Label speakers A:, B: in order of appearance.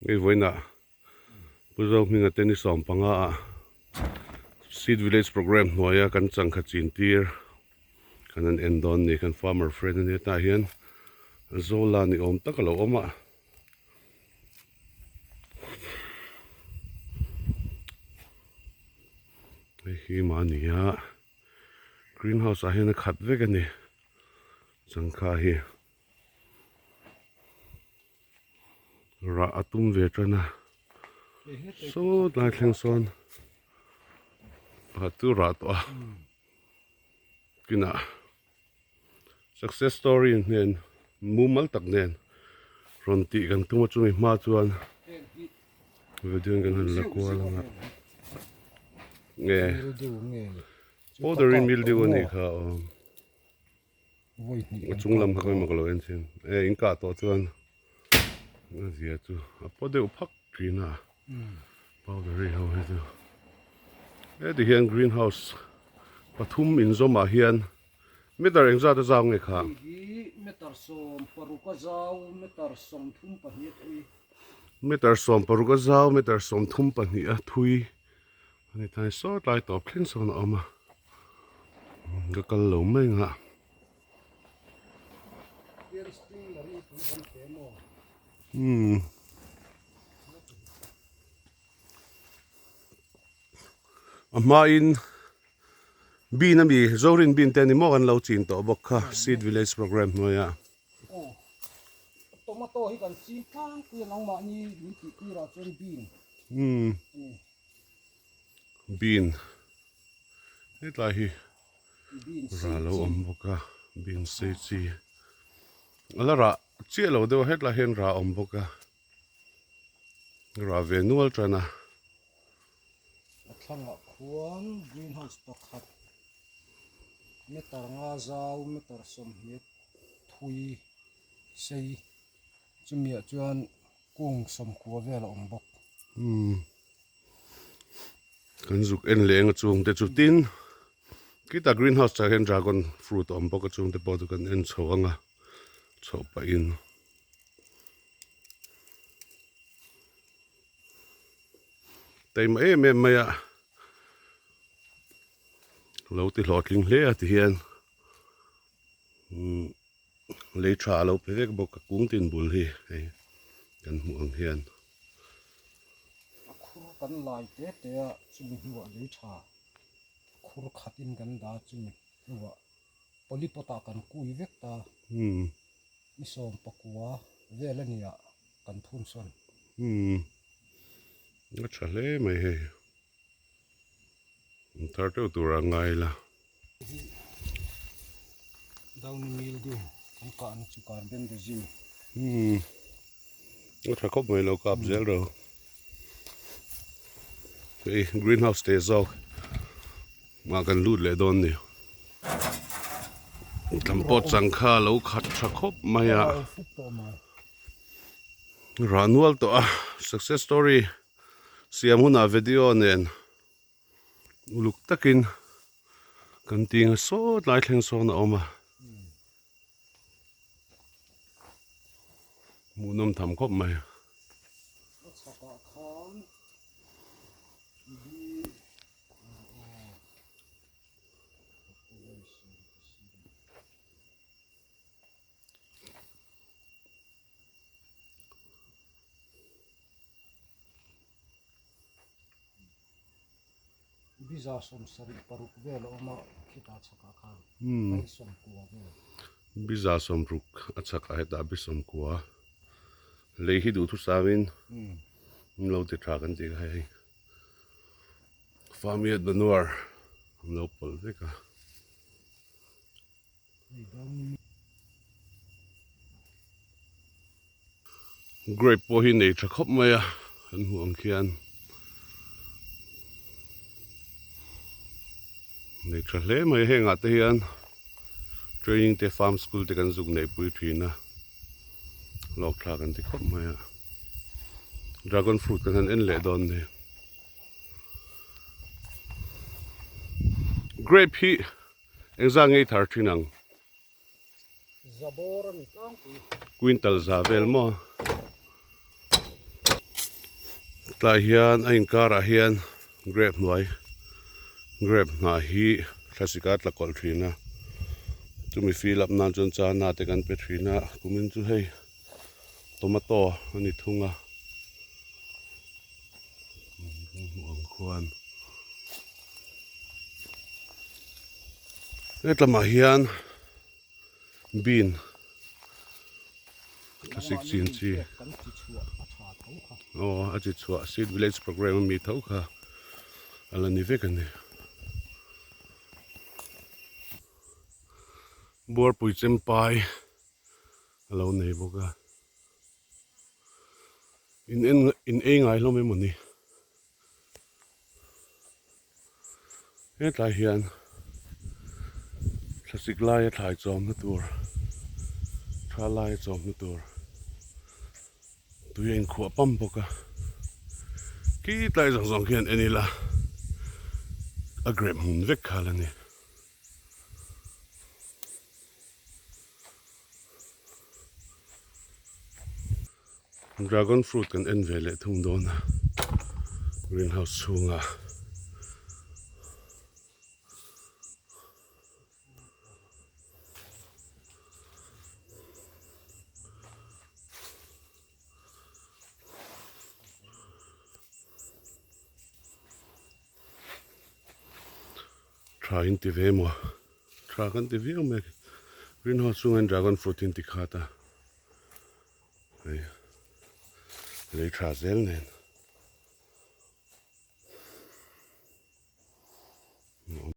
A: ngei voi na puzo minga teni som panga seed village program noya kan Changkha chin tir kanan endon ni kan farmer friend ni ta hian zola ni om takalo oma hi mania greenhouse a hian khat vek ani Changkha hi ra atum ve tana so lai thleng son tu ra to kina success story nen mumal tak nen ron ti kan tu chu mi ma chuan video kan la kwa la nge order mildew ni kha chung lam kha ma lo en chen in ka to chuan na zia chu apo de phak trina powder ri ho he chu the hian greenhouse pathum in zoma hian meter engza ta zaw nge kha
B: meter som paruka zaw meter som thum pahnih thui
A: meter som paruka zaw meter som thum pahnih a thui ani thai so lai to phlin so na ama ga kal lo mai nga ama in bin ami zorin bin te ni mo kan lo chin to bok kha seed village program no ya
B: tomato hi kan chi tang ku nang ma ni ni ti ra chen bin
A: bin het lai hi
B: bin
A: ra lo om boka bin se chi ala ra che lo de het la hen ra om boka ra venual trana
B: thanga khuan greenhouse pakhat meter nga zaw meter som hi thui sei chumia chuan kung som khuwa vel om bok
A: kan zuk en leng chung te chu tin kita greenhouse cha hen dragon fruit om boka chung te pod kan en chawanga chaw pa in taima em maya lo ti hlotling hle a ti hian le tha lo pe vek bok ka kung tin bul hi kan hmu ang hian
B: khur kan lai te te a chumi huwa le tha khur khatin kan da chumi huwa polipota kan kui vek ta ni som pakua velania kan thun son
A: nó trả lẽ mày hề thar teu tur a ngai la
B: down mil du kan ka an chu kan ben de jim
A: nó thar khop mày lo kap zel ro hey greenhouse te zo ma kan lut le don ni pot Changkha lo khat thar khop maya ranual to a success story siam huna video nen uluk takin kan ting so lai thleng so na oma munom tham khop mai
B: biza som sari paruk vel oma khita chaka kha ai som kuwa vel
A: biza som ruk acha ka heta bi som kwa le hi du thu sawin lo te tra kan ti hai farmiat manuar lo pol veka grape po hi nei tha khop maya an huang khian nei tha hle mai henga te hian training te farm school te kan zuk nei pui thina lok thla kan ti khop maya dragon fruit kan en le don ni grape hi engza ngei thar thinang
B: zabor ni tang pi
A: quintal za vel mo tlai hian a inkara hian grape hnuai grape hna hi thlasika tlakol thina chumi fill up nan chon cha na te kan pe thina kumin chu hei tomato ani thunga ang chuan tlama hian bean classic chin chi
B: kan chi chua a tha tho kha
A: a chi chua seed village program mi tho kha ala ni vek ani bor pui chem pai alo nei boka in ngai lo me moni tai hian classic lai thai chom na tur tha lai chom na tur tuyen kho pam boka ki tai jong jong hian enila a grep hun vek khalani dragon fruit kan en vele thum dona greenhouse chunga try in ti ve mo try kan ti ve me greenhouse chunga dragon fruit in ti khata ei le tra zel nen